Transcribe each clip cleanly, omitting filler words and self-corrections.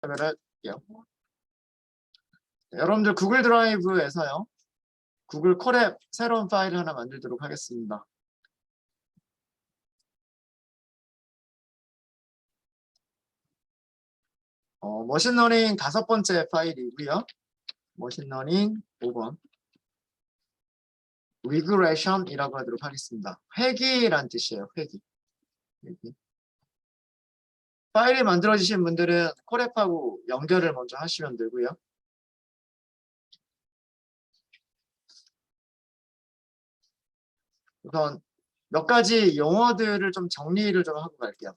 할게요. 여러분들 구글 드라이브에서요. 구글 콜앱 새로운 파일을 하나 만들도록 하겠습니다. 머신러닝 5번째 파일이고요. 머신러닝 5번. 리그레션이라고 하도록 하겠습니다. 회귀란 뜻이에요. 회귀. 파일이 만들어지신 분들은 콜앱하고 연결을 먼저 하시면 되고요. 우선 몇 가지 용어들을 좀 정리를 좀 하고 갈게요.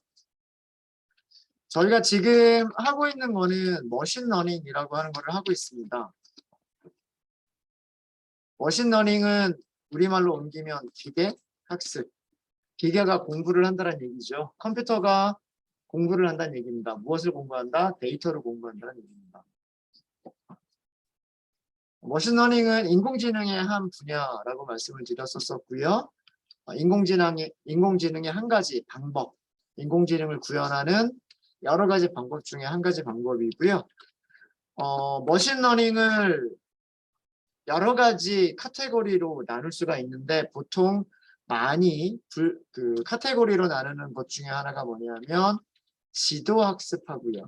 저희가 지금 하고 있는 거는 머신러닝이라고 하는 거를 하고 있습니다. 머신러닝은 우리말로 옮기면 기계 학습. 기계가 공부를 한다는 얘기죠. 컴퓨터가 공부를 한다는 얘기입니다. 무엇을 공부한다? 데이터를 공부한다는 얘기입니다. 머신러닝은 인공지능의 한 분야라고 말씀을 드렸었고요. 인공지능의 한 가지 방법, 인공지능을 구현하는 여러 가지 방법 중에 한 가지 방법이고요. 머신러닝을 여러 가지 카테고리로 나눌 수가 있는데 보통 많이 카테고리로 나누는 것 중에 하나가 뭐냐면 지도학습하고요.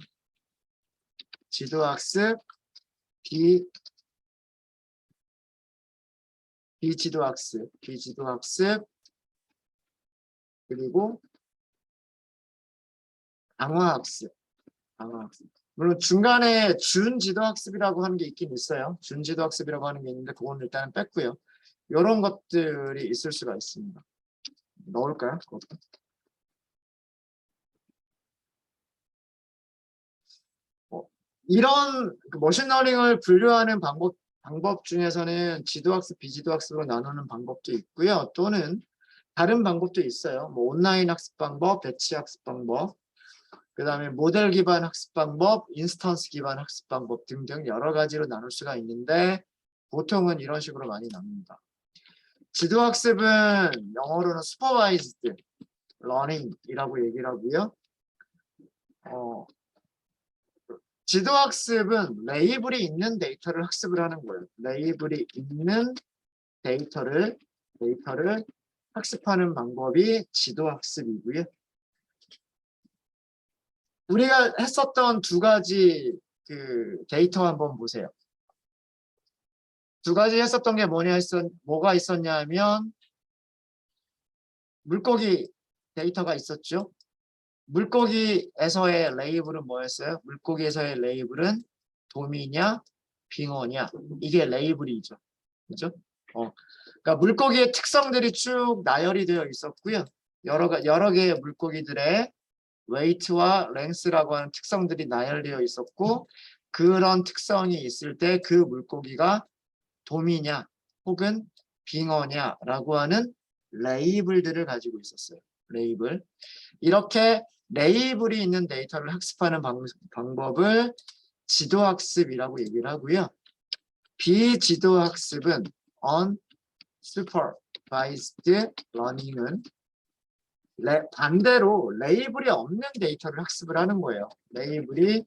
지도학습, 비지도학습, 그리고 강화학습. 물론 중간에 준지도학습이라고 하는 게 있긴 있어요. 준지도학습이라고 하는 게 있는데 그건 일단은 뺐고요. 이런 것들이 있을 수가 있습니다. 넣을까요? 이런 머신러닝을 분류하는 방법 중에서는 지도학습, 비지도학습으로 나누는 방법도 있고요. 또는 다른 방법도 있어요. 뭐 온라인 학습 방법, 배치 학습 방법, 그 다음에 모델 기반 학습 방법, 인스턴스 기반 학습 방법 등등 여러 가지로 나눌 수가 있는데 보통은 이런 식으로 많이 나눕니다. 지도학습은 영어로는 supervised learning이라고 얘기를 하고요. 지도학습은 레이블이 있는 데이터를 학습을 하는 거예요. 레이블이 있는 데이터를 학습하는 방법이 지도학습이고요. 우리가 했었던 두 가지 데이터 한번 보세요. 두 가지 했었던 게 뭐가 있었냐면 물고기 데이터가 있었죠. 물고기에서의 레이블은 뭐였어요? 물고기에서의 레이블은 도미냐, 빙어냐. 이게 레이블이죠. 그죠? 그러니까 물고기의 특성들이 쭉 나열이 되어 있었고요. 여러 개의 물고기들의 웨이트와 랭스라고 하는 특성들이 나열되어 있었고 그런 특성이 있을 때 그 물고기가 도미냐 혹은 빙어냐라고 하는 레이블들을 가지고 있었어요. 레이블. 이렇게 레이블이 있는 데이터를 학습하는 방법을 지도학습이라고 얘기를 하고요. 비지도학습은 unsupervised learning은 반대로 레이블이 없는 데이터를 학습을 하는 거예요. 레이블이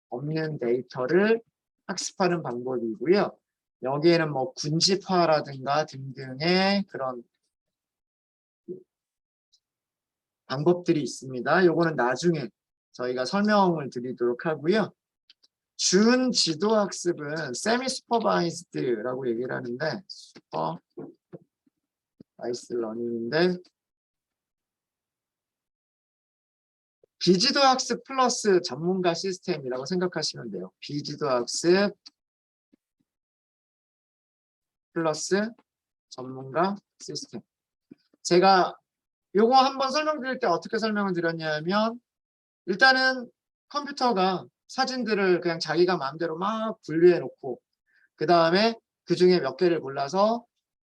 없는 데이터를 학습하는 방법이고요. 여기에는 뭐 군집화라든가 등등의 그런 방법들이 있습니다. 요거는 나중에 저희가 설명을 드리도록 하고요. 준지도학습은 semi-supervised라고 얘기를 하는데 supervised learning인데 비지도학습 플러스 전문가 시스템이라고 생각하시면 돼요. 비지도학습 플러스 전문가 시스템. 제가 요거 한번 설명드릴 때 어떻게 설명을 드렸냐면 일단은 컴퓨터가 사진들을 그냥 자기가 마음대로 막 분류해 놓고 그 다음에 그 중에 몇 개를 골라서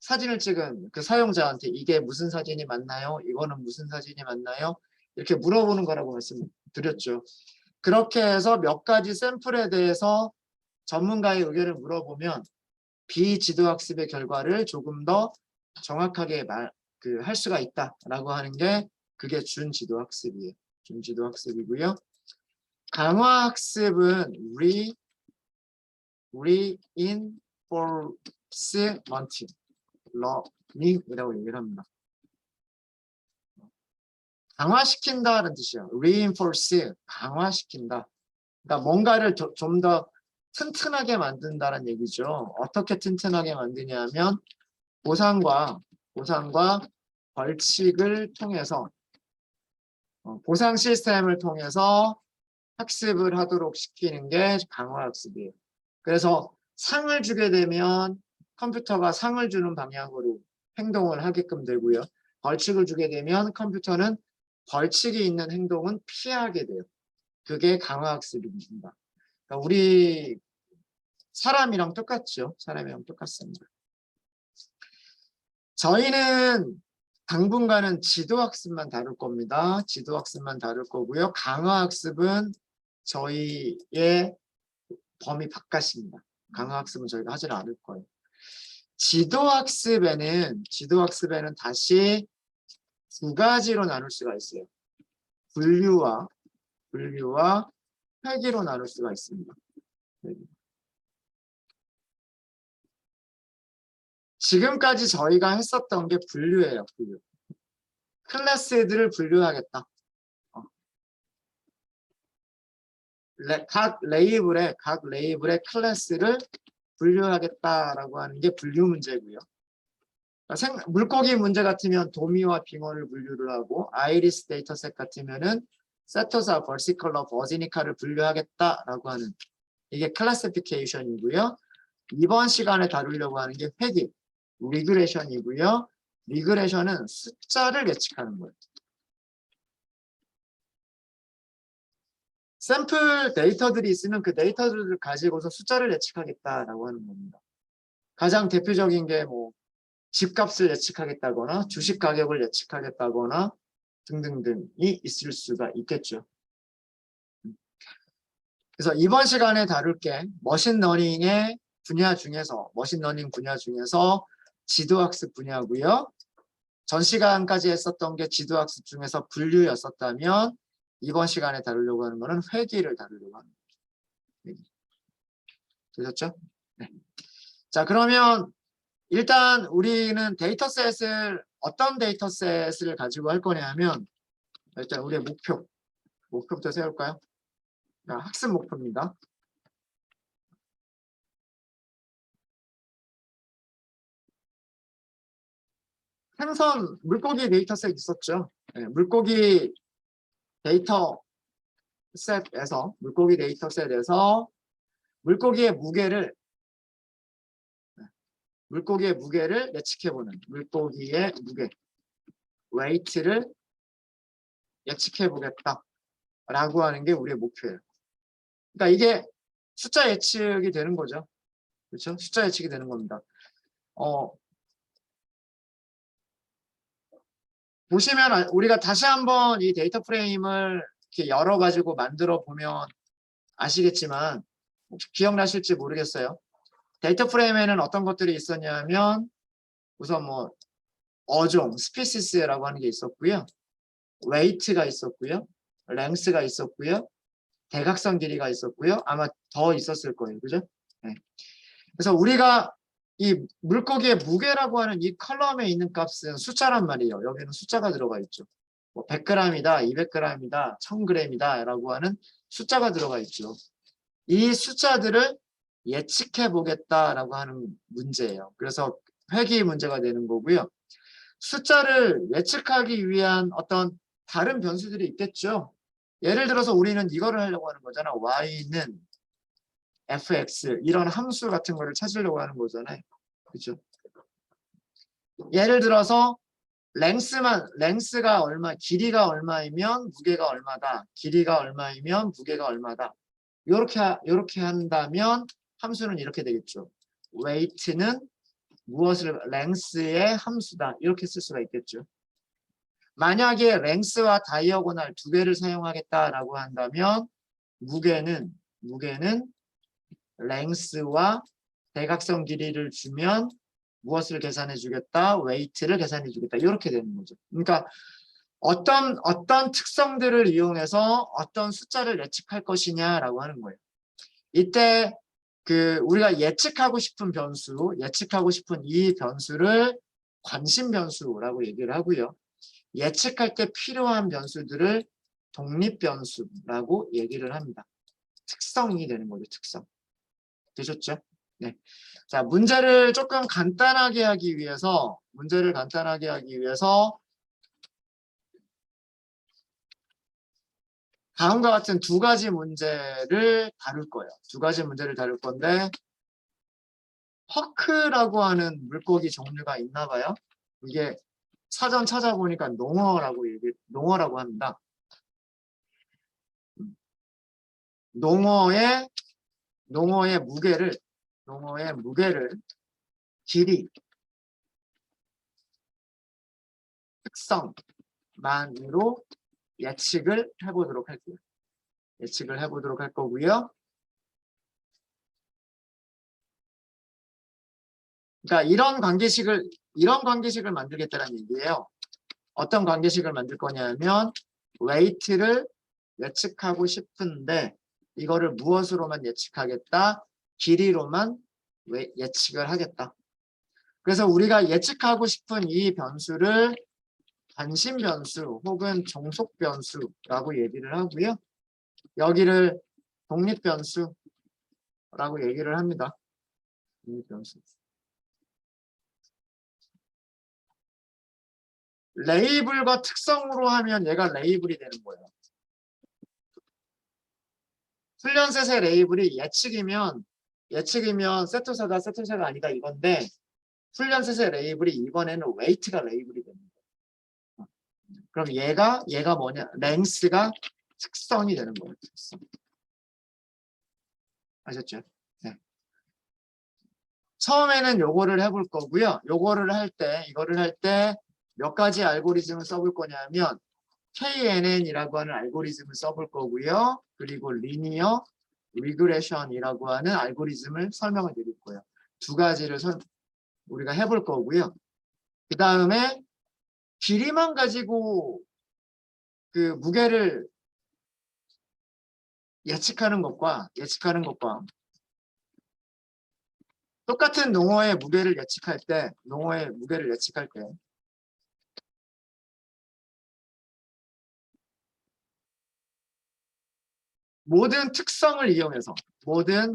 사진을 찍은 그 사용자한테 이게 무슨 사진이 맞나요? 이거는 무슨 사진이 맞나요? 이렇게 물어보는 거라고 말씀드렸죠. 그렇게 해서 몇 가지 샘플에 대해서 전문가의 의견을 물어보면 비지도학습의 결과를 조금 더 정확하게 할 수가 있다라고 하는 게 그게 준지도학습이에요. 준지도학습이고요. 강화학습은 reinforcement learning이라고 얘기를 합니다. 강화시킨다는 뜻이에요. reinforce, 강화시킨다. 그러니까 뭔가를 좀 더 튼튼하게 만든다는 얘기죠. 어떻게 튼튼하게 만드냐면 보상과 벌칙을 통해서 보상 시스템을 통해서 학습을 하도록 시키는 게 강화학습이에요. 그래서 상을 주게 되면 컴퓨터가 상을 주는 방향으로 행동을 하게끔 되고요. 벌칙을 주게 되면 컴퓨터는 벌칙이 있는 행동은 피하게 돼요. 그게 강화학습입니다. 그러니까 우리 사람이랑 똑같죠. 사람이랑 똑같습니다. 저희는 당분간은 지도학습만 다룰 겁니다. 지도학습만 다룰 거고요. 강화학습은 저희의 범위 바깥입니다. 강화학습은 저희가 하지 않을 거예요. 지도학습에는 다시 두 가지로 나눌 수가 있어요. 분류와 회귀로 나눌 수가 있습니다. 지금까지 저희가 했었던 게 분류예요. 분류. 클래스들을 분류하겠다. 각 레이블의 클래스를 분류하겠다라고 하는 게 분류 문제고요. 물고기 문제 같으면 도미와 빙어를 분류를 하고, 아이리스 데이터셋 같으면은 세토사, 버시컬러, 버지니카를 분류하겠다라고 하는 이게 클래시피케이션이고요. 이번 시간에 다루려고 하는 게 회귀, 리그레션이고요. 리그레션은 숫자를 예측하는 거예요. 샘플 데이터들이 있으면 그 데이터들을 가지고서 숫자를 예측하겠다라고 하는 겁니다. 가장 대표적인 게 뭐 집값을 예측하겠다거나 주식 가격을 예측하겠다거나 등등등이 있을 수가 있겠죠. 그래서 이번 시간에 다룰 게 머신러닝 분야 중에서 지도학습 분야고요. 전 시간까지 했었던 게 지도학습 중에서 분류였었다면 이번 시간에 다루려고 하는 거는 회귀를 다루려고 하는 거죠. 되셨죠? 네. 자, 그러면 일단 우리는 어떤 데이터셋을 가지고 할 거냐면 일단 우리의 목표부터 세울까요? 자, 학습 목표입니다. 생선 물고기 데이터셋 있었죠? 네, 물고기 데이터셋에서 물고기의 무게를 예측해보는 물고기의 무게, 웨이트를 예측해보겠다라고 하는 게 우리의 목표예요. 그러니까 이게 숫자 예측이 되는 거죠. 그렇죠? 숫자 예측이 되는 겁니다. 보시면 우리가 다시 한번 이 데이터 프레임을 이렇게 열어가지고 만들어 보면 아시겠지만 혹시 기억나실지 모르겠어요. 데이터 프레임에는 어떤 것들이 있었냐면 우선 뭐 어종, 스피시스라고 하는 게 있었고요. 웨이트가 있었고요. 랭스가 있었고요. 대각선 길이가 있었고요. 아마 더 있었을 거예요. 그죠? 네. 그래서 우리가 이 물고기의 무게라고 하는 이 컬럼에 있는 값은 숫자란 말이에요. 여기는 숫자가 들어가 있죠. 뭐 100g이다, 200g이다, 1000g이다 라고 하는 숫자가 들어가 있죠. 이 숫자들을 예측해 보겠다라고 하는 문제예요. 그래서 회귀 문제가 되는 거고요. 숫자를 예측하기 위한 어떤 다른 변수들이 있겠죠. 예를 들어서 우리는 이거를 하려고 하는 거잖아. y는 fx 이런 함수 같은 거를 찾으려고 하는 거잖아요. 그렇죠? 예를 들어서 랭스가 얼마, 길이가 얼마이면 무게가 얼마다. 길이가 얼마이면 무게가 얼마다. 이렇게 한다면 함수는 이렇게 되겠죠. weight는 랭스의 함수다. 이렇게 쓸 수가 있겠죠. 만약에 랭스와 다이어고널 두 개를 사용하겠다라고 한다면 무게는 랭스와 대각선 길이를 주면 무엇을 계산해 주겠다? 웨이트를 계산해 주겠다. 이렇게 되는 거죠. 그러니까 어떤 특성들을 이용해서 어떤 숫자를 예측할 것이냐라고 하는 거예요. 이때 우리가 예측하고 싶은 예측하고 싶은 이 변수를 관심 변수라고 얘기를 하고요. 예측할 때 필요한 변수들을 독립 변수라고 얘기를 합니다. 특성이 되는 거죠, 특성. 되셨죠? 네. 자, 문제를 간단하게 하기 위해서 다음과 같은 두 가지 문제를 다룰 거예요. 두 가지 문제를 다룰 건데, 허크라고 하는 물고기 종류가 있나 봐요. 이게 사전 찾아보니까 농어라고 합니다. 농어의 무게를 길이, 특성만으로 예측을 해보도록 할게요. 예측을 해보도록 할 거고요. 그러니까 이런 관계식을 만들겠다는 얘기예요. 어떤 관계식을 만들 거냐면 웨이트를 예측하고 싶은데 이거를 무엇으로만 예측하겠다? 길이로만 예측을 하겠다. 그래서 우리가 예측하고 싶은 이 변수를 관심 변수 혹은 종속 변수라고 얘기를 하고요. 여기를 독립 변수라고 얘기를 합니다. 독립 변수. 레이블과 특성으로 하면 얘가 레이블이 되는 거예요. 훈련셋의 레이블이 예측이면 세터사가 아니다 이건데 훈련셋의 레이블이 이번에는 웨이트가 레이블이 됩니다. 그럼 얘가 뭐냐? 랭스가 특성이 되는 거예요. 특성. 아셨죠? 네. 처음에는 요거를 해볼 거고요. 이거를 할 때 몇 가지 알고리즘을 써볼 거냐면 KNN이라고 하는 알고리즘을 써볼 거고요. 그리고 리니어 리그레션이라고 하는 알고리즘을 설명을 드릴 거예요. 두 가지를 우리가 해볼 거고요. 그 다음에 길이만 가지고 무게를 예측하는 것과 똑같은 농어의 무게를 예측할 때 모든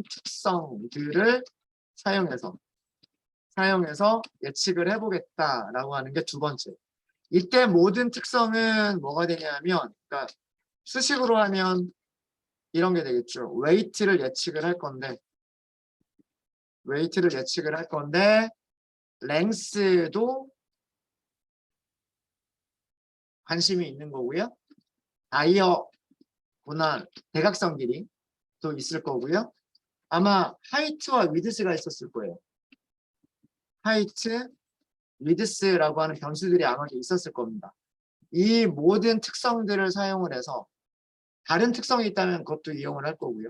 특성들을 사용해서 예측을 해보겠다라고 하는 게 두 번째. 이때 모든 특성은 뭐가 되냐면, 그러니까 수식으로 하면 이런 게 되겠죠. 웨이트를 예측을 할 건데, 랭스도 관심이 있는 거고요. 다이어고날 대각선 길이도 있을 거고요. 아마 하이트와 위드스가 있었을 거예요. 하이트, 위드스라고 하는 변수들이 아마 있었을 겁니다. 이 모든 특성들을 사용을 해서 다른 특성이 있다면 그것도 이용을 할 거고요.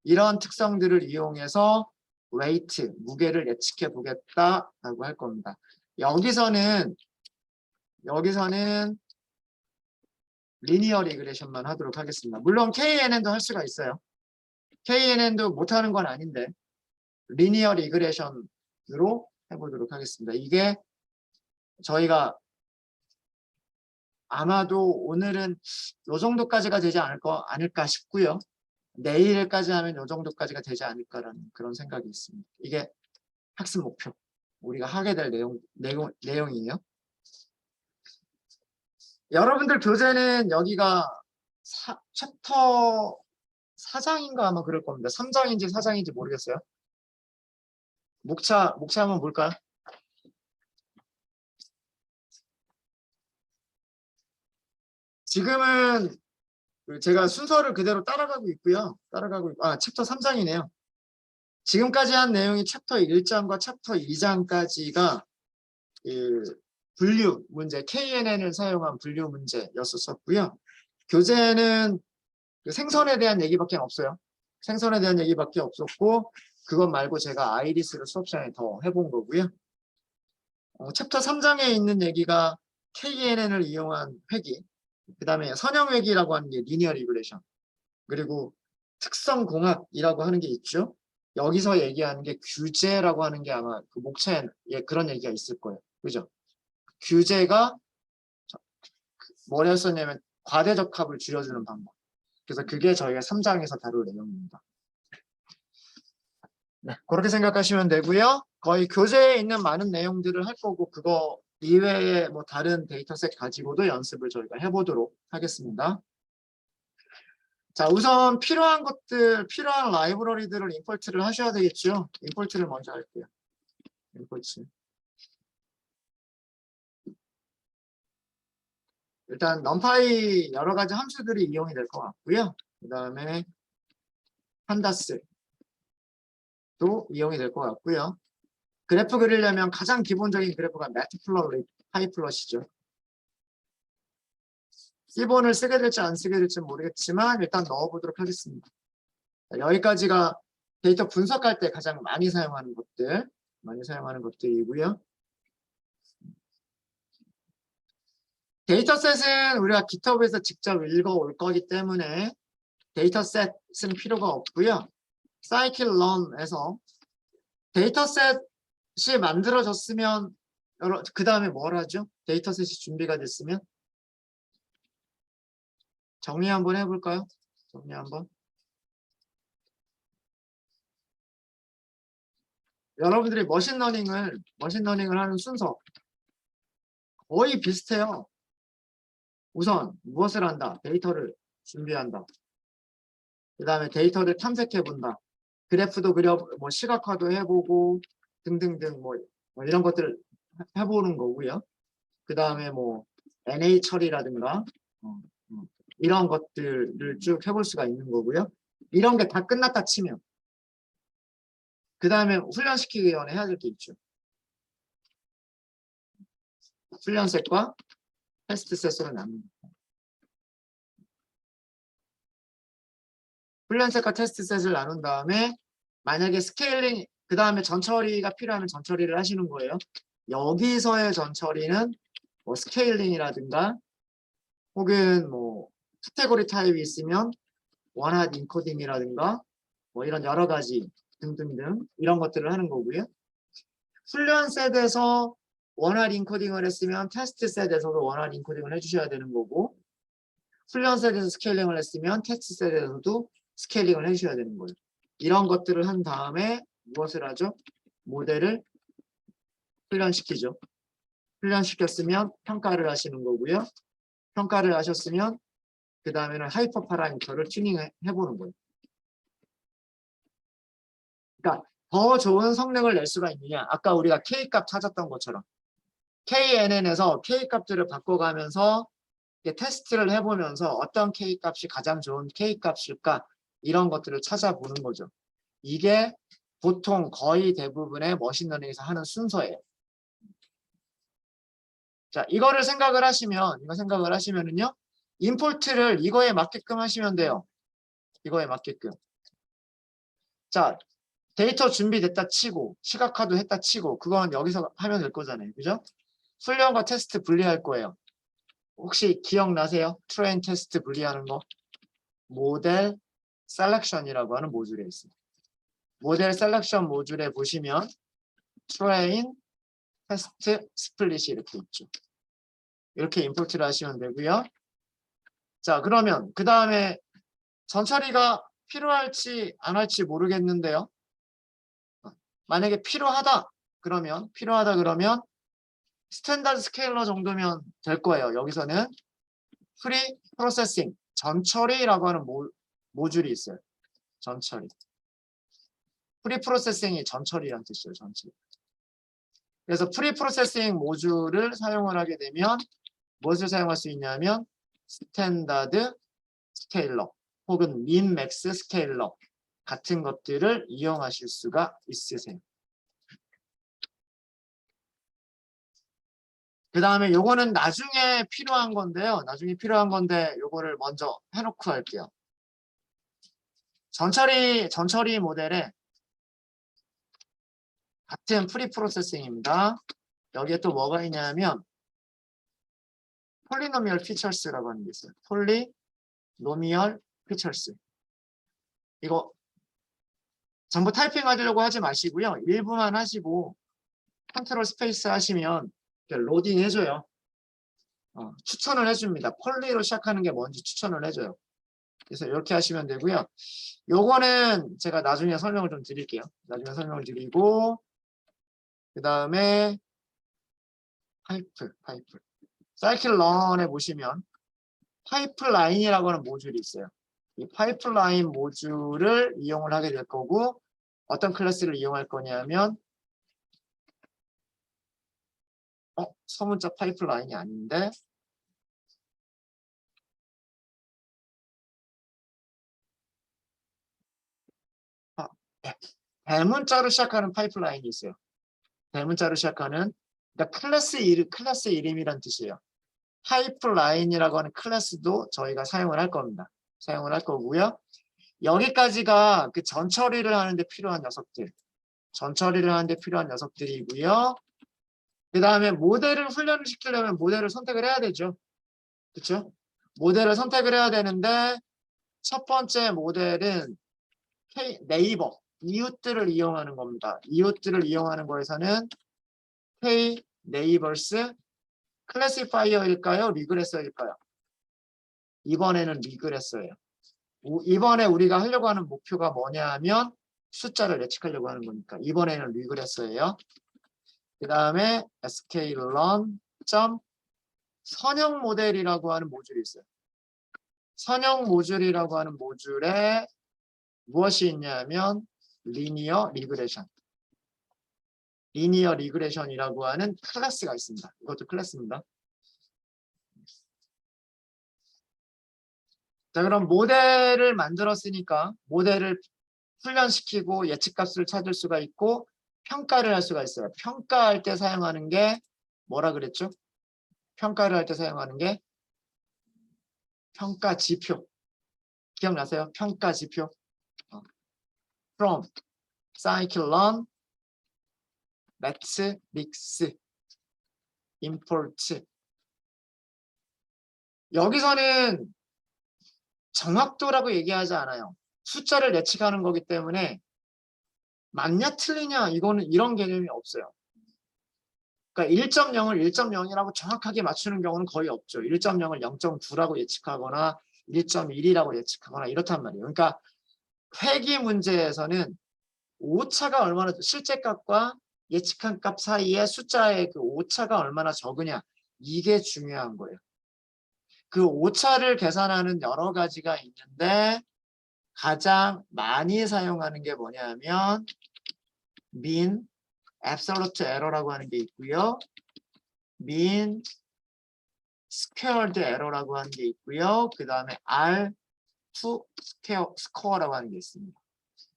이런 특성들을 이용해서 웨이트, 무게를 예측해 보겠다라고 할 겁니다. 여기서는 리니어 리그레션만 하도록 하겠습니다. 물론 KNN도 할 수가 있어요. KNN도 못하는 건 아닌데 리니어 리그레션으로 해보도록 하겠습니다. 이게 저희가 아마도 오늘은 이 정도까지가 되지 않을까 싶고요. 내일까지 하면 이 정도까지가 되지 않을까라는 그런 생각이 있습니다. 이게 학습 목표. 우리가 하게 될 내용이에요. 여러분들 교재는 여기가 챕터 4장인가 아마 그럴 겁니다. 3장인지 4장인지 모르겠어요. 목차 한번 볼까요? 지금은 제가 순서를 그대로 따라가고 있고요. 챕터 3장이네요. 지금까지 한 내용이 챕터 1장과 챕터 2장까지가 분류 문제, KNN을 사용한 분류 문제였었고요. 교재는 생선에 대한 얘기밖에 없어요. 생선에 대한 얘기밖에 없었고 그것 말고 제가 아이리스를 수업 시간에 더 해본 거고요. 챕터 3장에 있는 얘기가 KNN을 이용한 회기, 그 다음에 선형외기라고 하는 게 리니어 리그레이션. 그리고 특성공학이라고 하는 게 있죠. 여기서 얘기하는 게 규제라고 하는 게 아마 그 목차에 그런 얘기가 있을 거예요. 그죠? 규제가 뭘 했었냐면 과대적합을 줄여주는 방법. 그래서 그게 저희가 3장에서 다룰 내용입니다. 네, 그렇게 생각하시면 되고요. 거의 교재에 있는 많은 내용들을 할 거고 그거 이외에 뭐 다른 데이터셋 가지고도 연습을 저희가 해보도록 하겠습니다. 자, 우선 필요한 것들, 필요한 라이브러리들을 임포트를 하셔야 되겠죠. 임포트를 먼저 할게요. 임포트. 일단 numpy 여러 가지 함수들이 이용이 될 것 같고요. 그 다음에 판다스도 이용이 될 것 같고요. 그래프 그리려면 가장 기본적인 그래프가 매트플롯, 파이플롯이죠. 기본을 쓰게 될지 안 쓰게 될지 모르겠지만 일단 넣어보도록 하겠습니다. 자, 여기까지가 데이터 분석할 때 가장 많이 사용하는 것들이고요. 데이터셋은 우리가 GitHub에서 직접 읽어올 거기 때문에 데이터셋은 필요가 없고요. scikit-learn에서 데이터셋이 만들어졌으면 그 다음에 뭘 하죠? 데이터셋이 준비가 됐으면 정리 한번 해볼까요? 정리 한번. 여러분들이 머신러닝을 하는 순서 거의 비슷해요. 우선 무엇을 한다? 데이터를 준비한다. 그 다음에 데이터를 탐색해본다. 그래프도 그려, 뭐 시각화도 해보고 등등등 뭐 이런 것들을 해보는 거고요. 그 다음에 뭐 NA 처리라든가 이런 것들을 쭉 해볼 수가 있는 거고요. 이런 게 다 끝났다 치면 그 다음에 훈련시키기 위해 해야 될 게 있죠. 훈련셋과 테스트셋으로 나눕니다. 훈련셋과 테스트셋을 나눈 다음에 만약에 스케일링 그 다음에 전처리가 필요하면 전처리를 하시는 거예요. 여기서의 전처리는 뭐 스케일링이라든가 혹은 뭐 카테고리 타입이 있으면 원핫 인코딩이라든가 뭐 이런 여러 가지 등등등 이런 것들을 하는 거고요. 훈련 셋에서 원활 인코딩을 했으면 테스트 셋에서도 원활 인코딩을 해주셔야 되는 거고 훈련 셋에서 스케일링을 했으면 테스트 셋에서도 스케일링을 해주셔야 되는 거예요. 이런 것들을 한 다음에 무엇을 하죠? 모델을 훈련시키죠. 훈련시켰으면 평가를 하시는 거고요. 평가를 하셨으면 그 다음에는 하이퍼 파라미터를 튜닝해 보는 거예요. 그러니까 더 좋은 성능을 낼 수가 있느냐? 아까 우리가 K값 찾았던 것처럼 KNN에서 K값들을 바꿔가면서 테스트를 해보면서 어떤 K값이 가장 좋은 K값일까? 이런 것들을 찾아보는 거죠. 이게 보통 거의 대부분의 머신러닝에서 하는 순서예요. 자, 이거 생각을 하시면은요, 임포트를 이거에 맞게끔 하시면 돼요. 이거에 맞게끔. 자, 데이터 준비됐다 치고, 시각화도 했다 치고, 그건 여기서 하면 될 거잖아요. 그죠? 훈련과 테스트 분리할 거예요. 혹시 기억나세요? 트레인 테스트 분리하는 거? 모델 셀렉션이라고 하는 모듈에 있습니다. 모델 셀렉션 모듈에 보시면 트레인 테스트 스플릿이 이렇게 있죠. 이렇게 임포트를 하시면 되고요. 자, 그러면 그 다음에 전처리가 필요할지 안 할지 모르겠는데요. 만약에 필요하다 그러면 스탠다드 스케일러 정도면 될 거예요. 여기서는 프리 프로세싱 전처리라고 하는 모듈이 있어요. 전처리. 프리 프로세싱이 전처리라는 뜻이에요. 전처리. 그래서 프리 프로세싱 모듈을 사용을 하게 되면 무엇을 사용할 수 있냐면 스탠다드 스케일러 혹은 민 맥스 스케일러 같은 것들을 이용하실 수가 있으세요. 그 다음에 요거는 나중에 필요한 건데요. 나중에 필요한 건데 요거를 먼저 해놓고 할게요. 전처리 모델에 같은 프리 프로세싱입니다. 여기에 또 뭐가 있냐면 폴리노미얼 피처스라고 하는 게 있어요. 폴리노미얼 피처스. 이거 전부 타이핑 하려고 하지 마시고요. 일부만 하시고 컨트롤 스페이스 하시면 로딩 해줘요. 추천을 해줍니다. 폴리로 시작하는 게 뭔지 추천을 해줘요. 그래서 이렇게 하시면 되고요. 요거는 제가 나중에 설명을 좀 드릴게요. 나중에 설명을 드리고 그 다음에 파이프. 사이클런에 보시면 파이프라인이라고 하는 모듈이 있어요. 이 파이프라인 모듈을 이용을 하게 될 거고 어떤 클래스를 이용할 거냐면 소문자 파이프라인이 아닌데 대문자로 시작하는 파이프라인이 있어요. 대문자로 시작하는 그러니까 클래스 이름이란 뜻이에요. 파이프라인이라고 하는 클래스도 저희가 사용을 할 겁니다. 사용을 할 거고요. 여기까지가 그 전처리를 하는데 필요한 녀석들. 전처리를 하는데 필요한 녀석들이고요. 그 다음에 모델을 훈련을 시키려면 모델을 선택을 해야 되죠. 그렇죠? 모델을 선택을 해야 되는데 첫 번째 모델은 네이버, 이웃들을 이용하는 겁니다. 이웃들을 이용하는 거에서는 네이버스 클래시파이어일까요? 리그레서일까요? 이번에는 리그레서예요. 이번에 우리가 하려고 하는 목표가 뭐냐 하면 숫자를 예측하려고 하는 거니까 이번에는 리그레서예요. 그 다음에 sklearn 선형 모델이라고 하는 모듈이 있어요. 선형 모듈이라고 하는 모듈에 무엇이 있냐면 리니어 리그레션이라고 하는 클래스가 있습니다. 이것도 클래스입니다. 자, 그럼 모델을 만들었으니까 모델을 훈련시키고 예측값을 찾을 수가 있고 평가를 할 수가 있어요. 평가할 때 사용하는 게 뭐라 그랬죠? 평가를 할 때 사용하는 게 평가 지표. 기억나세요? 평가 지표. from, scikit-learn, matrix, import. 여기서는 정확도라고 얘기하지 않아요. 숫자를 예측하는 거기 때문에 맞냐 틀리냐 이거는 이런 개념이 없어요. 그러니까 1.0을 1.0이라고 정확하게 맞추는 경우는 거의 없죠. 1.0을 0.9라고 예측하거나 1.1이라고 예측하거나 이렇단 말이에요. 그러니까 회귀 문제에서는 오차가 얼마나 실제 값과 예측한 값 사이에 숫자의 그 오차가 얼마나 적으냐 이게 중요한 거예요. 그 오차를 계산하는 여러 가지가 있는데 가장 많이 사용하는 게 뭐냐면 mean, absolute error라고 하는 게 있고요. mean, squared error라고 하는 게 있고요. 그 다음에 R2 score라고 하는 게 있습니다.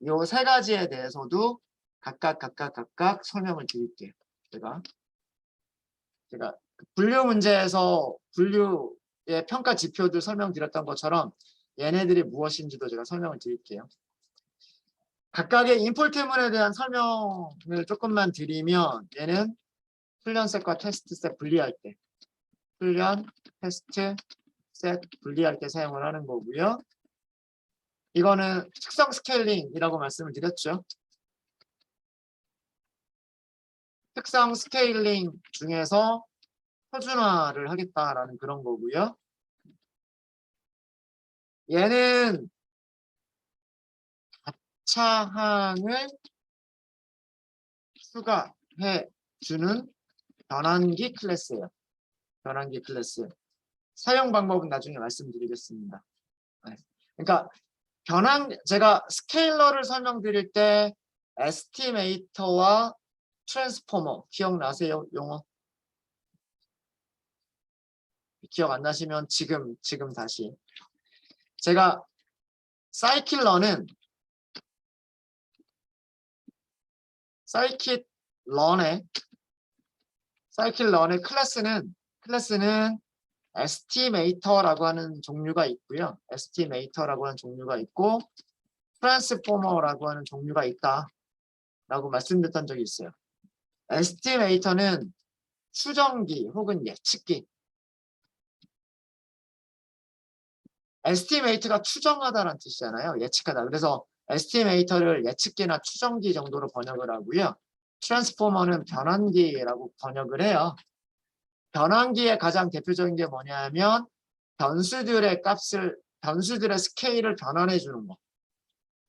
이 세 가지에 대해서도 각각 설명을 드릴게요. 제가 분류 문제에서 분류의 평가 지표들 설명드렸던 것처럼 얘네들이 무엇인지도 제가 설명을 드릴게요. 각각의 인풋문에 대한 설명을 조금만 드리면 얘는 훈련셋과 테스트셋 분리할 때 훈련, 테스트, 셋 분리할 때 사용을 하는 거고요. 이거는 특성 스케일링이라고 말씀을 드렸죠. 특성 스케일링 중에서 표준화를 하겠다라는 그런 거고요. 얘는 차항을 추가해 주는 변환기 클래스예요. 변환기 클래스. 사용 방법은 나중에 말씀드리겠습니다. 네. 그러니까 제가 스케일러를 설명드릴 때 에스티메이터와 트랜스포머 기억나세요? 용어? 기억 안 나시면 지금 다시. 제가 사이킷런의 클래스는 에스티메이터라고 하는 종류가 있고요. 에스티메이터라고 하는 종류가 있고 트랜스포머라고 하는 종류가 있다라고 말씀드렸던 적이 있어요. 에스티메이터는 추정기 혹은 예측기. estimate가 추정하다라는 뜻이잖아요. 예측하다. 그래서 estimate를 예측기나 추정기 정도로 번역을 하고요. transformer는 변환기라고 번역을 해요. 변환기의 가장 대표적인 게 뭐냐면 변수들의 스케일을 변환해 주는 거.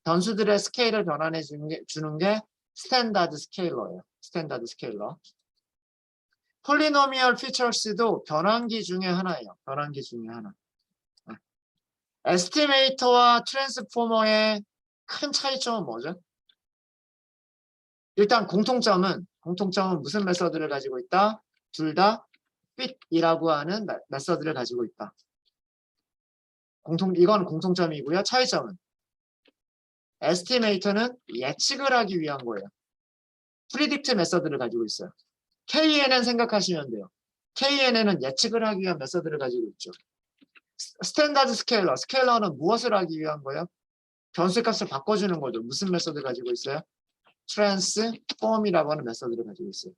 변수들의 스케일을 변환해 주는 게 스탠다드 스케일러예요. 스탠다드 스케일러. 폴리노미얼 피처스도 변환기 중에 하나예요. 변환기 중에 하나. 에스티메이터와 트랜스포머의 큰 차이점은 뭐죠? 일단 공통점은 무슨 메서드를 가지고 있다? 둘 다 fit이라고 하는 메서드를 가지고 있다. 이건 공통점이고요. 차이점은 에스티메이터는 예측을 하기 위한 거예요. 프리딕트 메서드를 가지고 있어요. KNN 생각하시면 돼요. KNN은 예측을 하기 위한 메서드를 가지고 있죠. 스탠다드 스케일러는 무엇을 하기 위한 거예요? 변수값을 바꿔주는 거죠. 무슨 메서드 가지고 있어요? 트랜스폼이라고 하는 메서드를 가지고 있어요.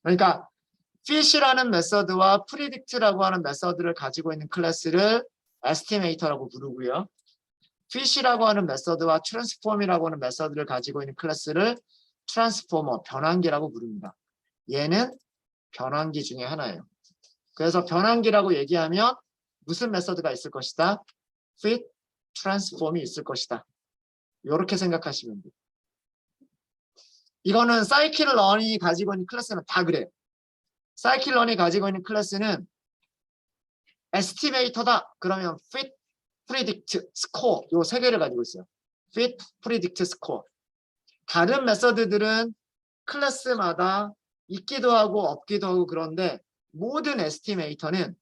그러니까 fit이라는 메서드와 predict라고 하는 메서드를 가지고 있는 클래스를 estimator라고 부르고요. fit이라고 하는 메서드와 transform이라고 하는 메서드를 가지고 있는 클래스를 transformer, 변환기라고 부릅니다. 얘는 변환기 중에 하나예요. 그래서 변환기라고 얘기하면 무슨 메서드가 있을 것이다? fit, transform이 있을 것이다. 이렇게 생각하시면 돼요. 이거는 사이클런이 가지고 있는 클래스는 다 그래요. 사이클런이 가지고 있는 클래스는 에스티메이터다. 그러면 fit, predict, score 요 세 개를 가지고 있어요. fit, predict, score. 다른 메서드들은 클래스마다 있기도 하고 없기도 하고 그런데 모든 에스티메이터는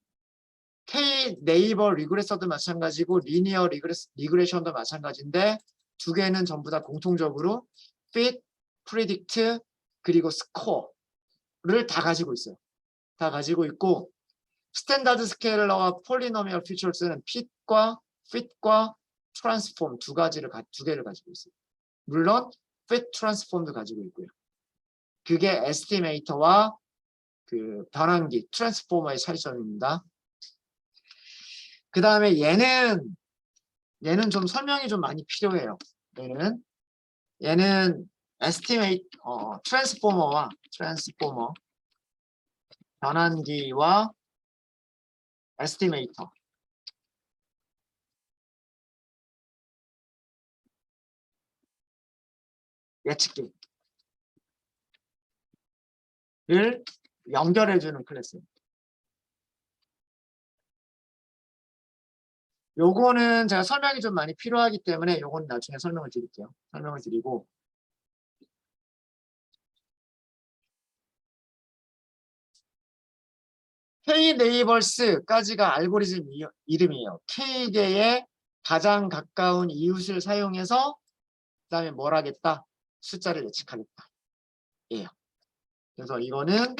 K 네이버 리그레서도 마찬가지고 리니어 리그레션도 마찬가지인데 두 개는 전부 다 공통적으로 fit, predict 그리고 score를 다 가지고 있어요. 다 가지고 있고 스탠다드 스케일러와 폴리노미얼 피처스는 fit과 transform 두 개를 가지고 있어요. 물론 fit, transform도 가지고 있고요. 그게 에스티메이터와 그 변환기 트랜스포머의 차이점입니다. 그 다음에 얘는 좀 설명이 좀 많이 필요해요. 얘는 트랜스포머 변환기와 에스티메이터 예측기를 연결해주는 클래스입니다. 요거는 제가 설명이 좀 많이 필요하기 때문에 요거는 나중에 설명을 드릴게요. 설명을 드리고 K-네이버스까지가 알고리즘 이름이에요. K개의 가장 가까운 이웃을 사용해서 그 다음에 뭘 하겠다? 숫자를 예측하겠다. 예요. 그래서 이거는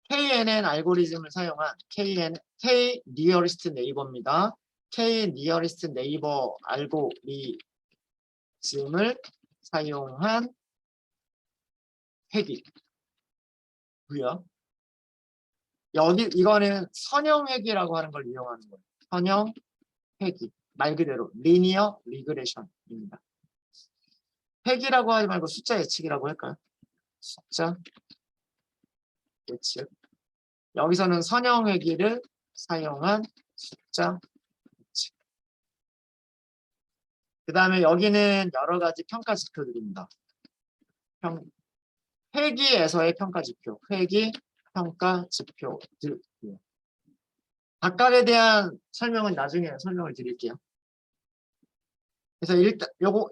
KNN 알고리즘을 사용한 K 니어리스트 네이버입니다. K 니어리스트 네이버 알고리즘을 사용한 회기고요. 이거는 선형 회기라고 하는 걸 이용하는 거예요. 선형 회기 말 그대로 리니어 리그레션입니다. 회기라고 하지 말고 숫자 예측이라고 할까요? 숫자 예측. 여기서는 선형 회기를 사용한 숫자 예측. 그 다음에 여기는 여러 가지 평가 지표들입니다. 회기에서의 평가 지표, 회기 평가 지표들. 각각에 대한 설명은 나중에 설명을 드릴게요. 그래서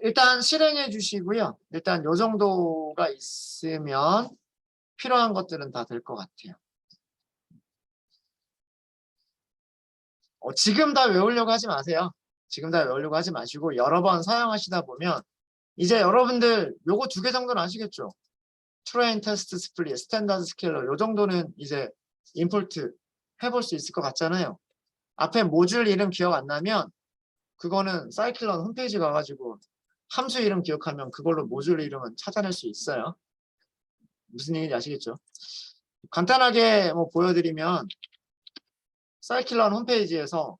일단 실행해 주시고요. 일단 요 정도가 있으면 필요한 것들은 다 될 것 같아요. 지금 다 외우려고 하지 마세요. 지금 다 외우려고 하지 마시고 여러 번 사용하시다 보면 이제 여러분들 요거 두 개 정도는 아시겠죠? 트레인 테스트 스플릿, 스탠다드 스케일러 요 정도는 이제 임포트 해볼 수 있을 것 같잖아요. 앞에 모듈 이름 기억 안 나면 그거는 사이클론 홈페이지 가가지고 함수 이름 기억하면 그걸로 모듈 이름은 찾아낼 수 있어요. 무슨 얘기인지 아시겠죠? 간단하게 뭐 보여드리면 사이클론 홈페이지에서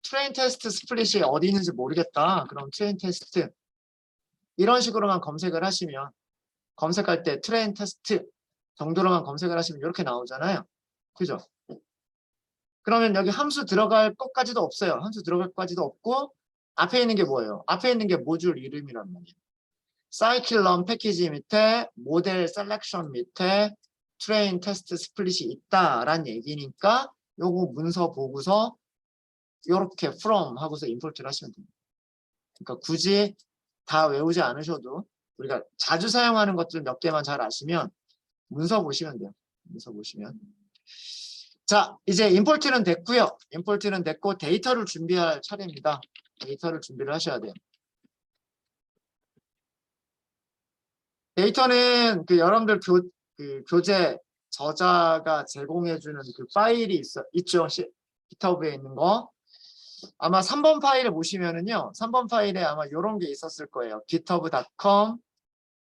트레인 테스트 스플릿이 어디 있는지 모르겠다. 그럼 트레인 테스트 이런 식으로만 검색을 하시면 검색할 때 트레인 테스트 정도로만 검색을 하시면 이렇게 나오잖아요. 그죠? 그러면 여기 함수 들어갈 것까지도 없어요. 함수 들어갈 것까지도 없고 앞에 있는 게 뭐예요? 앞에 있는 게 모듈 이름이란 말이에요. 사이클론 패키지 밑에 모델 셀렉션 밑에 트레인 테스트 스플릿이 있다라는 얘기니까 요거 문서 보고서 이렇게 from 하고서 임포트를 하시면 됩니다. 그러니까 굳이 다 외우지 않으셔도 우리가 자주 사용하는 것들 몇 개만 잘 아시면 문서 보시면 돼요. 문서 보시면. 자, 이제 임포트는 됐고요. 임포트는 됐고 데이터를 준비할 차례입니다. 데이터를 준비를 하셔야 돼요. 데이터는 그 여러분들 교재 저자가 제공해주는 그 파일이 있죠. GitHub에 있는 거. 아마 3번 파일을 보시면은요. 3번 파일에 아마 이런 게 있었을 거예요. github.com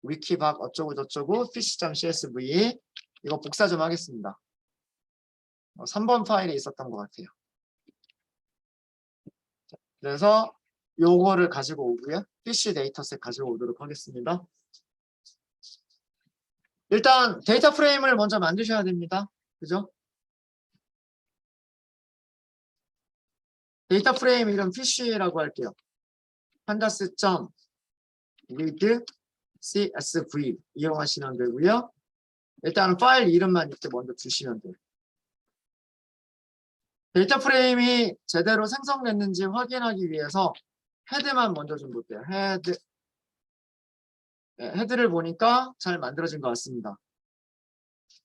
위키박 어쩌고 저쩌고 fish.csv 이거 복사 좀 하겠습니다. 3번 파일에 있었던 것 같아요. 그래서 요거를 가지고 오고요. fish 데이터셋 가지고 오도록 하겠습니다. 일단 데이터 프레임을 먼저 만드셔야 됩니다. 그죠? 데이터 프레임 이름 fish라고 할게요. pandas.read CSV 이용하시면 되고요. 일단 파일 이름만 이렇게 먼저 주시면 돼요. 데이터 프레임이 제대로 생성됐는지 확인하기 위해서 헤드만 먼저 좀 볼게요. 헤드. 네, 헤드를 보니까 잘 만들어진 것 같습니다.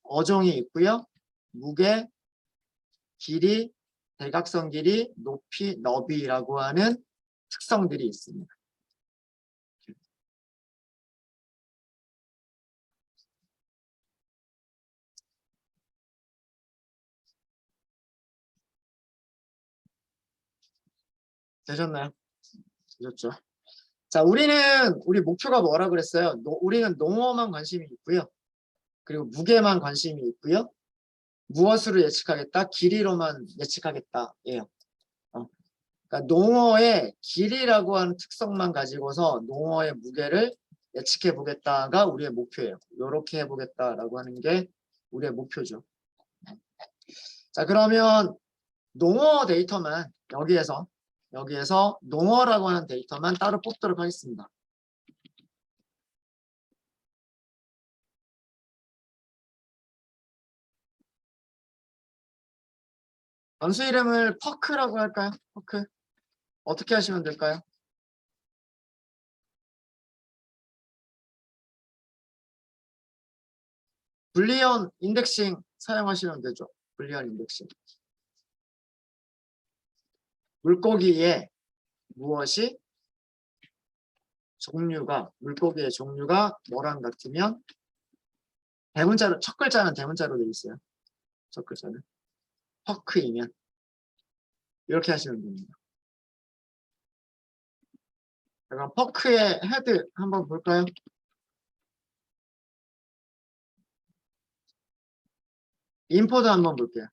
어종이 있고요. 무게, 길이, 대각선 길이, 높이, 너비라고 하는 특성들이 있습니다. 되셨나요? 되셨죠? 자, 우리 목표가 뭐라 그랬어요? 우리는 농어만 관심이 있고요. 그리고 무게만 관심이 있고요. 무엇으로 예측하겠다? 길이로만 예측하겠다. 예요. 그러니까 농어의 길이라고 하는 특성만 가지고서 농어의 무게를 예측해 보겠다가 우리의 목표예요. 이렇게 해보겠다라고 하는 게 우리의 목표죠. 자, 그러면 농어 데이터만 여기에서 농어라고 하는 데이터만 따로 뽑도록 하겠습니다. 변수 이름을 퍼크라고 할까요? 퍼크. 어떻게 하시면 될까요? 불리언 인덱싱 사용하시면 되죠. 불리언 인덱싱. 물고기의 무엇이 물고기의 종류가 뭐랑 같으면 대문자로 첫 글자는 대문자로 되어 있어요. 첫 글자는 퍼크이면 이렇게 하시면 됩니다. 그럼 퍼크의 헤드 한번 볼까요? 인포도 한번 볼게요.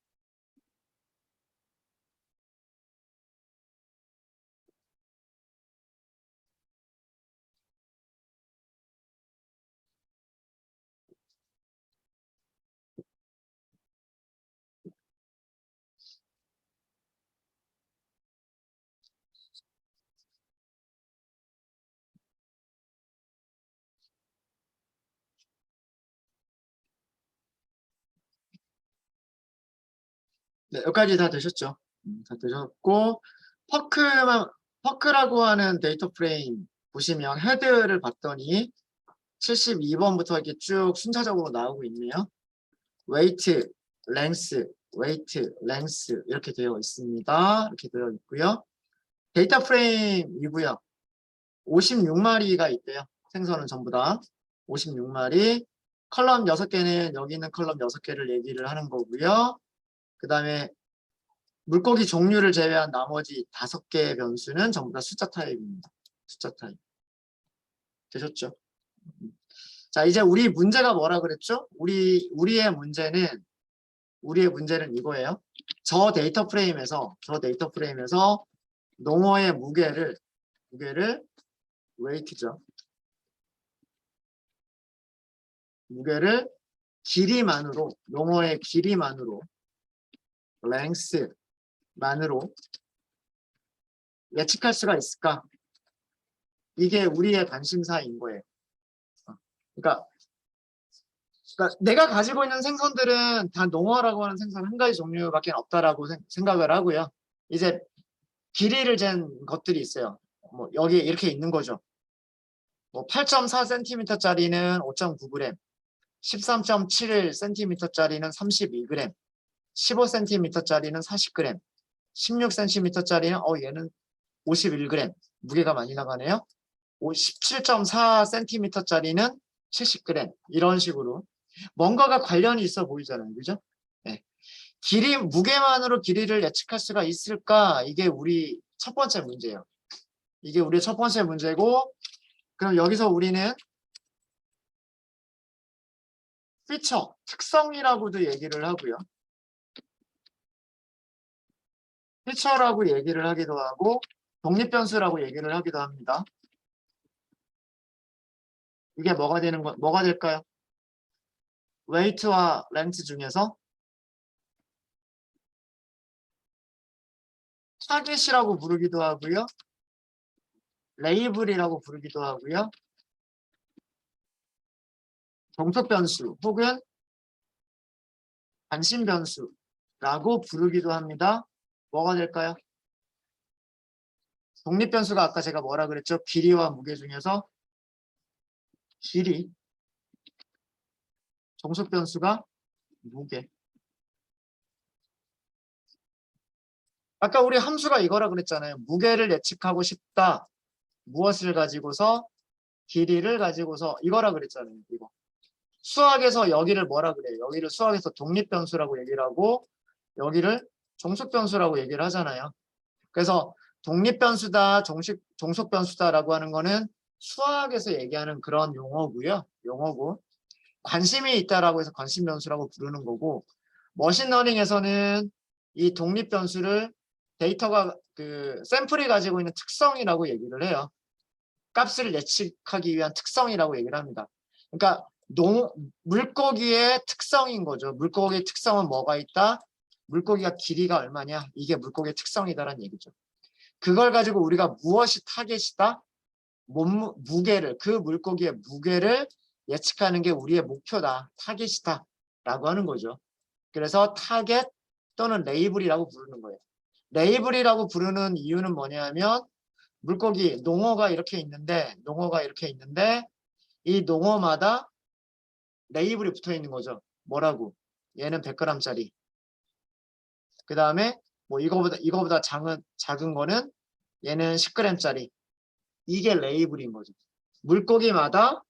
네, 여기까지 다 되셨죠? 다 되셨고 퍼크라고 하는 데이터 프레임 보시면 헤드를 봤더니 72번부터 이렇게 쭉 순차적으로 나오고 있네요. 웨이트, 랭스, 웨이트, 랭스 이렇게 되어 있습니다. 이렇게 되어 있고요. 데이터 프레임이고요. 56마리가 있대요. 생선은 전부 다 56마리. 컬럼 6개는 여기 있는 컬럼 6개를 얘기를 하는 거고요. 그 다음에 물고기 종류를 제외한 나머지 5개의 변수는 전부 다 숫자 타입입니다. 숫자 타입. 되셨죠? 자, 이제 우리 문제가 뭐라 그랬죠? 우리의 문제는 우리의 문제는 이거예요. 저 데이터 프레임에서 농어의 무게를 웨이트죠. 무게를 길이만으로, 농어의 길이만으로, length만으로 예측할 수가 있을까? 이게 우리의 관심사인 거예요. 그러니까 내가 가지고 있는 생선들은 다 농어라고 하는 생선 한 가지 종류밖에 없다라고 생각을 하고요. 이제 길이를 잰 것들이 있어요. 뭐 여기 이렇게 있는 거죠. 뭐 8.4cm짜리는 5.9g, 13.7cm짜리는 32g, 15cm짜리는 40g, 16cm짜리는 얘는 51g, 무게가 많이 나가네요. 17.4cm짜리는 70g, 이런 식으로 뭔가가 관련이 있어 보이잖아요. 그죠? 네. 무게만으로 길이를 예측할 수가 있을까? 이게 우리 첫 번째 문제예요. 이게 우리의 첫 번째 문제고, 그럼 여기서 우리는 피처, 특성이라고도 얘기를 하고요. 피처라고 얘기를 하기도 하고 독립변수라고 얘기를 하기도 합니다. 이게 뭐가 될까요? 웨이트와 렌트 중에서 타겟이라고 부르기도 하고요. 레이블이라고 부르기도 하고요. 종속변수 혹은 관심변수라고 부르기도 합니다. 뭐가 될까요? 독립변수가 아까 제가 뭐라 그랬죠? 길이와 무게 중에서 길이, 종속변수가 무게. 아까 우리 함수가 이거라 그랬잖아요. 무게를 예측하고 싶다. 무엇을 가지고서? 길이를 가지고서 이거라 그랬잖아요. 이거. 수학에서 여기를 뭐라 그래요? 여기를 수학에서 독립변수라고 얘기를 하고 여기를 종속변수라고 얘기를 하잖아요. 그래서 독립변수다, 종속변수다라고 하는 거는 수학에서 얘기하는 그런 용어고요. 용어고 관심이 있다라고 해서 관심변수라고 부르는 거고, 머신러닝에서는 이 독립변수를 데이터가 샘플이 가지고 있는 특성이라고 얘기를 해요. 값을 예측하기 위한 특성이라고 얘기를 합니다. 그러니까 물고기의 특성인 거죠. 물고기의 특성은 뭐가 있다? 물고기가 길이가 얼마냐? 이게 물고기의 특성이다라는 얘기죠. 그걸 가지고 우리가 무엇이 타겟이다? 무게를, 그 물고기의 무게를 예측하는 게 우리의 목표다. 타겟이다. 라고 하는 거죠. 그래서 타겟 또는 레이블이라고 부르는 거예요. 레이블이라고 부르는 이유는 뭐냐면 물고기, 농어가 이렇게 있는데 이 농어마다 레이블이 붙어 있는 거죠. 뭐라고? 얘는 100g짜리. 그 다음에 뭐 이거보다 작은 거는 얘는 10g짜리. 이게 레이블인 거죠. 물고기마다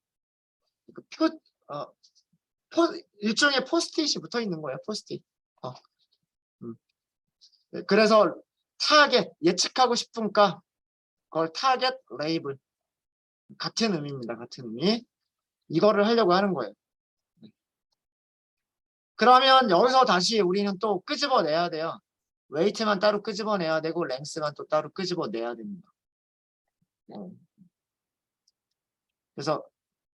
일종의 포스트잇이 붙어 있는 거예요. 포스트잇. 그래서 타겟, 예측하고 싶은 가, 그걸 타겟 레이블. 같은 의미입니다. 같은 의미. 이거를 하려고 하는 거예요. 그러면 여기서 다시 우리는 또 끄집어내야 돼요. 웨이트만 따로 끄집어내야 되고 랭스만 또 따로 끄집어내야 됩니다. 그래서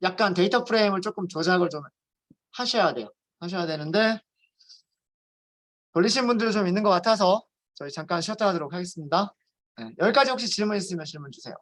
약간 데이터 프레임을 조금 조작을 좀 하셔야 돼요. 하셔야 되는데 걸리신 분들이 좀 있는 것 같아서 저희 잠깐 쉬었다 하도록 하겠습니다. 네, 여기까지 혹시 질문 있으면 질문 주세요.